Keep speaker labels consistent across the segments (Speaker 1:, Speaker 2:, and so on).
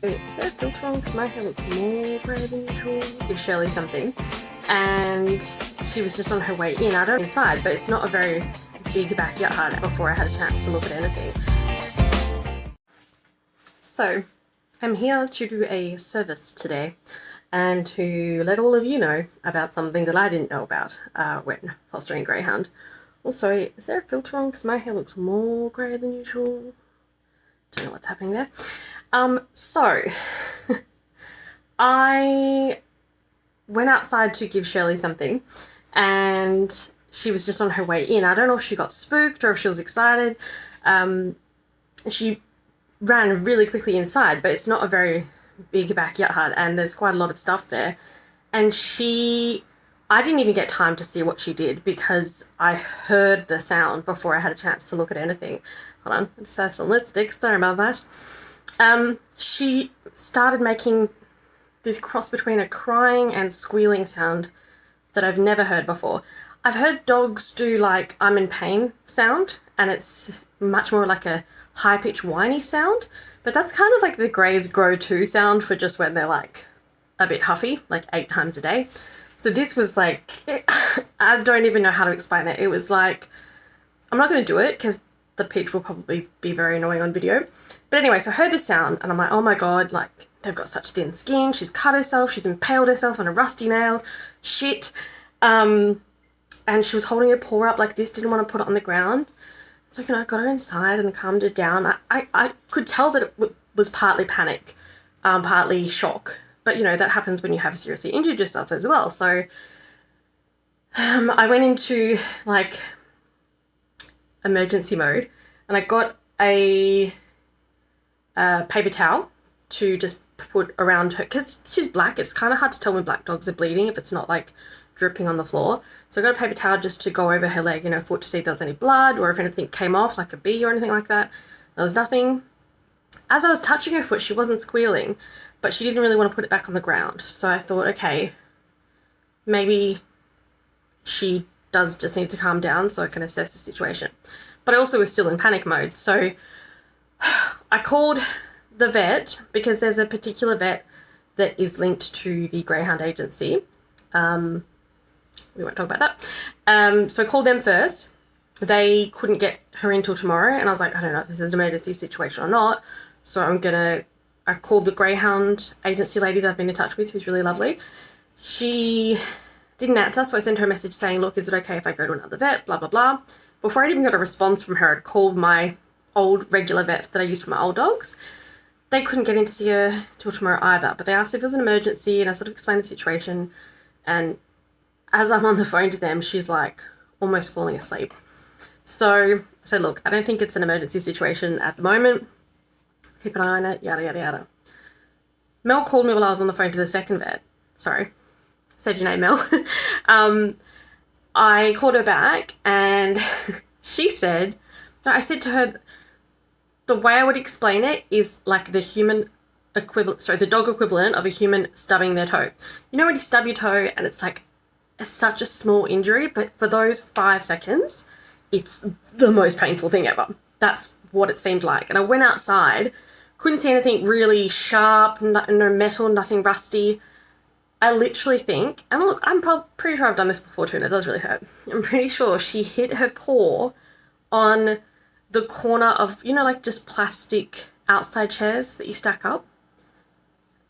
Speaker 1: Wait, is that a filter on? Because my hair looks more grey than usual. Give Shirley something. And she was just on her way in. I don't inside, but it's not a very big backyard before I had a chance to look at anything. So, I'm here to do a service today and to let all of you know about something that I didn't know about when fostering greyhound. Also, is there a filter on? Because my hair looks more grey than usual. Don't know what's happening there. So I went outside to give Shirley something and she was just on her way in. I don't know if she got spooked or if she was excited. She ran really quickly inside, but it's not a very big backyard and there's quite a lot of stuff there. And I didn't even get time to see what she did because I heard the sound before I had a chance to look at anything. Hold on, I just have some lipstick, sorry about that. She started making this cross between a crying and squealing sound that I've never heard before. I've heard dogs do like I'm in pain sound and it's much more like a high-pitched whiny sound, but that's kind of like the Greys go-to sound for just when they're like a bit huffy, like 8 times a day. So this was like, I don't even know how to explain it. It was like, I'm not going to do it because the pitch will probably be very annoying on video. But anyway, so I heard the sound and I'm like, oh my God, like they've got such thin skin. She's cut herself. She's impaled herself on a rusty nail. Shit. And she was holding her paw up like this, didn't want to put it on the ground. So I got her inside and calmed her down. I could tell that it was partly panic, partly shock. But, you know, that happens when you have seriously injured yourself as well. So I went into, like, emergency mode. And I got a paper towel to just put around her. Because she's black, it's kind of hard to tell when black dogs are bleeding if it's not, like, dripping on the floor. So I got a paper towel just to go over her leg and her foot to see if there was any blood or if anything came off, like a bee or anything like that. There was nothing. As I was touching her foot, she wasn't squealing, but she didn't really want to put it back on the ground. So I thought, okay, maybe she does just need to calm down so I can assess the situation. But I also was still in panic mode. So I called the vet because there's a particular vet that is linked to the greyhound agency. We won't talk about that. So I called them first. They couldn't get her in till tomorrow. And I was like, I don't know if this is an emergency situation or not. So I called the greyhound agency lady that I've been in touch with, who's really lovely. She didn't answer, so I sent her a message saying, look, is it okay if I go to another vet, blah, blah, blah. Before I'd even got a response from her, I'd called my old regular vet that I use for my old dogs. They couldn't get in to see her till tomorrow either, but they asked if it was an emergency, and I sort of explained the situation. And as I'm on the phone to them, she's like almost falling asleep. So I said, look, I don't think it's an emergency situation at the moment. Keep an eye on it, yada, yada, yada. Mel called me while I was on the phone to the second vet. Sorry, said your name, Mel. I called her back and she said, no, I said to her, the way I would explain it is like the dog equivalent of a human stubbing their toe. You know when you stub your toe and it's like such a small injury, but for those 5 seconds, it's the most painful thing ever. That's what it seemed like. And I went outside, couldn't see anything really sharp, no metal, nothing rusty. I literally think, and look, I'm pretty sure I've done this before too, and it does really hurt. I'm pretty sure she hit her paw on the corner of, you know, like just plastic outside chairs that you stack up.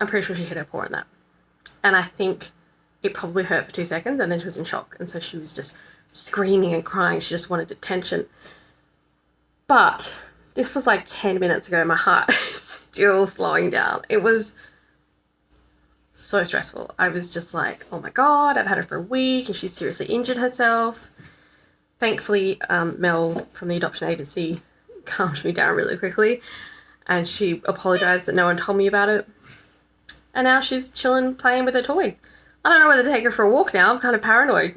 Speaker 1: I'm pretty sure she hit her paw on that. And I think it probably hurt for 2 seconds and then she was in shock. And so she was just screaming and crying. She just wanted attention. But this was like 10 minutes ago. My heart is still slowing down. It was so stressful. I was just like, oh my God, I've had her for a week and she's seriously injured herself. Thankfully, Mel from the adoption agency calmed me down really quickly and she apologized that no one told me about it. And now she's chilling, playing with her toy. I don't know whether to take her for a walk now. I'm kind of paranoid.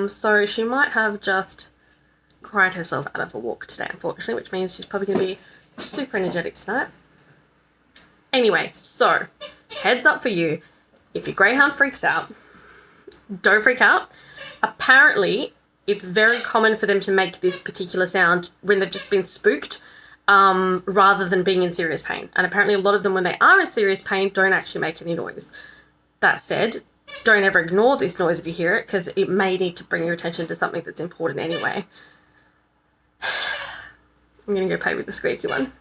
Speaker 1: So she might have just cried herself out of a walk today, unfortunately, which means she's probably going to be super energetic tonight. Anyway, so heads up for you. If your greyhound freaks out, don't freak out. Apparently, it's very common for them to make this particular sound when they've just been spooked. rather than being in serious pain. And apparently a lot of them, when they are in serious pain, don't actually make any noise. That said, don't ever ignore this noise if you hear it, because it may need to bring your attention to something that's important anyway. I'm going to go play with the squeaky one.